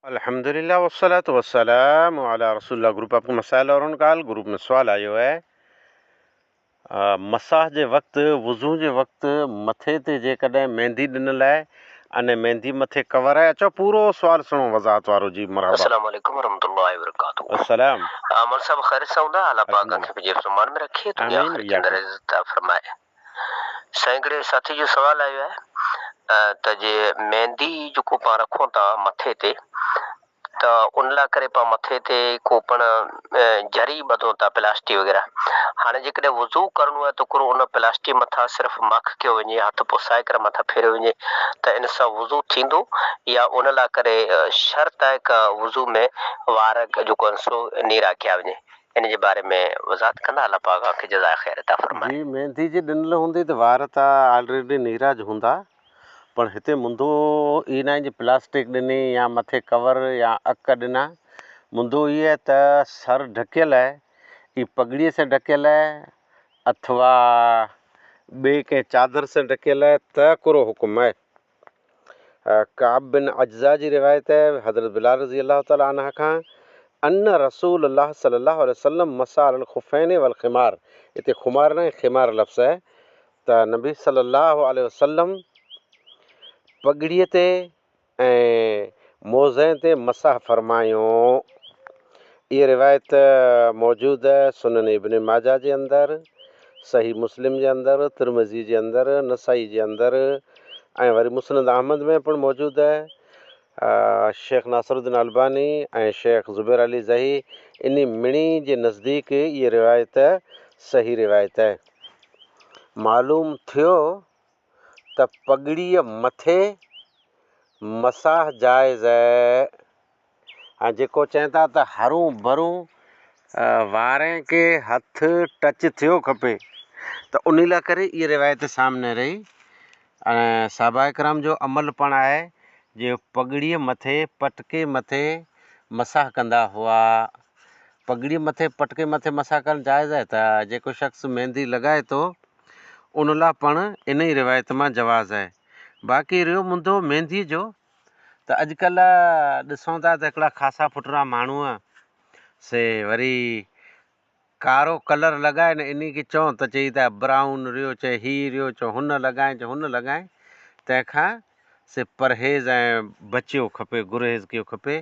अल्हम्दुलिल्लाह वस्सलातु वस्सलामु अला रसूलिल्लाह। ग्रुप आपको मसाइल और उनकाल ग्रुप में सवाल आयो है मसाह जे वक़्तु वुज़ू जे वक़्तु मथे ते जेकॾहिं मेहंदी ॾिनल आहे अने मेहंदी मथे कवर आहे। अचो पूरो सवाल सुनो वज़ाहत वारो। जी मरहबा। अस्सलाम वालेकुम वरहमतुल्लाहि वबरकातुहू। अस्सलाम। अमर साहब खैर से हूंदा? अल्लाह पाक खे पंहिंजे फ़रमान में रखे तो आमीन आख़िर के या अंदर इज़्ज़त फरमाए। सैकड़े साथी जो सवाल आयो है त जे मेहंदी जेको पाण रखूं था मथे ते त उन लाइ करे पाण मथे ते को पण जरी ॿधूं था प्लास्टिक वग़ैरह। हाणे जेकॾहिं वुज़ू करिणो आहे त हिकिड़ो उन प्लास्टिक मथां सिर्फ़ु मख कयो वञे, हथ पुसाए करे मथां फेरियो वञे त इन सां वुज़ू थींदो या उन लाइ करे शर्त आहे का वुज़ू में वार जेको आहे सो नीरा कया वञे? इन जे बारे में वज़ाहत कंदा? अल्लाह पाक खे जज़ाए ख़ैर अता फरमाए। जी मेहंदी जी ॾिनल हूंदी त वार त ऑलरेडी नीराज हूंदा, पर हिते मुंदो ई न आहे जी प्लास्टिक ॾिनी या मथे कवर या अक ॾिना। मुंदो इहो आहे त सर ढकियल आहे, ई पगड़ीअ सां ढकियल आहे अथवा ॿिए कंहिं चादर सां ढकियल आहे त हिकिड़ो हुकुम आहे। काब बिन अज्जा जी रिवायत है हज़रत बिलाल रज़ी अल्लाह ताला अन्हा खां अन्न रसूल अल्लाह सल्लल्लाहु अलैहि वसल्लम मसा अल खुफ़ैन वल ख़िमार। हिते खुमार न ख़िमार लफ़्ज़ आहे त नबी सल्लल्लाहु अलैहि वसल्लम पगड़ीअ ते ऐं मोज़े ते मसाह फरमायो। ये रिवायत मौजूद है सुनन इब्न माजा जे अंदर, सही मुस्लिम जे अंदर, तिरमिज़ी जे अंदर, नसाई जे अंदर ऐं वरी मुस्नद अहमद में पण मौजूद है। शेख नासिरुद्दीन अलबानी ऐं शेख ज़ुबैर अली ज़ही इन मिणी जे नज़दीक ये रिवायत सही रिवायत है। मालूम थियो त पगड़ीअ मथे मसाह जाइज़ है। ऐं जेको चवनि था त हरू भरू वारें खे हथ टच थियो खपे त उन लाइ करे इहा रिवायत सामने रही। ऐं साहबा इकराम जो अमल पण आहे जे पगड़ीअ मथे पटके मथे मसाह कंदा हुआ। पगड़ीअ मथे पटके मथे मसाह करणु जाइज़ आहे त जेको शख़्स मेहंदी लॻाए थो उन लाइ पण इन ई रिवायत मां जवाज़ आहे। बाक़ी रहियो मुंदो मेहंदीअ जो त अॼुकल्ह ॾिसूं था त हिकिड़ा ख़ासा फुटरा माण्हू से वरी कारो कलर लॻाए न इन खे चऊं त चई त ब्राउन रहियो, चए हीअ रहियो, चओ हुन लॻाए, चओ हुन लॻाए। तंहिंखां से परहेज़ ऐं बचियो खपे, गुरेज़ कयो खपे।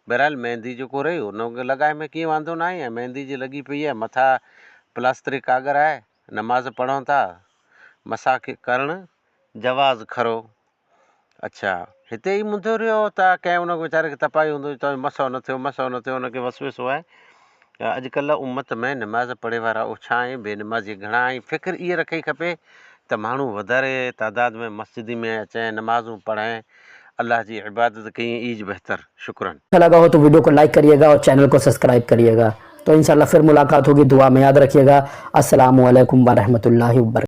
बहरहाल मेहंदी जेको रही उन लॻाए में कीअं वांदो न आहे। मेहंदी जी लॻी पई आहे, मथां प्लास्टिक कागर आहे, नमाज़ पढ़ूं था, मसाह करणु जवाज़ खरो। अच्छा हिते ई मुंदो रहियो त कंहिं उन वीचारे खे तपाई हूंदो त मसो न थियो, मसो न थियो, उनखे वसवेसो आहे। अॼुकल्ह उम्मत में नमाज़ पढ़े वारा ओछा आहिनि, बेनमाज़ी घणा आहिनि। फ़िक्र इहे रखणी खपे त माण्हू वधारे तादाद में मस्जिद में अचनि, नमाज़ूं पढ़नि, अल्लाह जी इबादत कई, ईज बेहतर। शुक्रान। अच्छा लगा हो तो वीडियो को लाइक करिएगा और चैनल को सब्सक्राइब करिएगा। तो इंशाल्लाह फिर मुलाकात होगी। दुआ में याद रखिएगा। अस्सलामु अलैकुम व रहमतुल्लाहि व बरकातहू।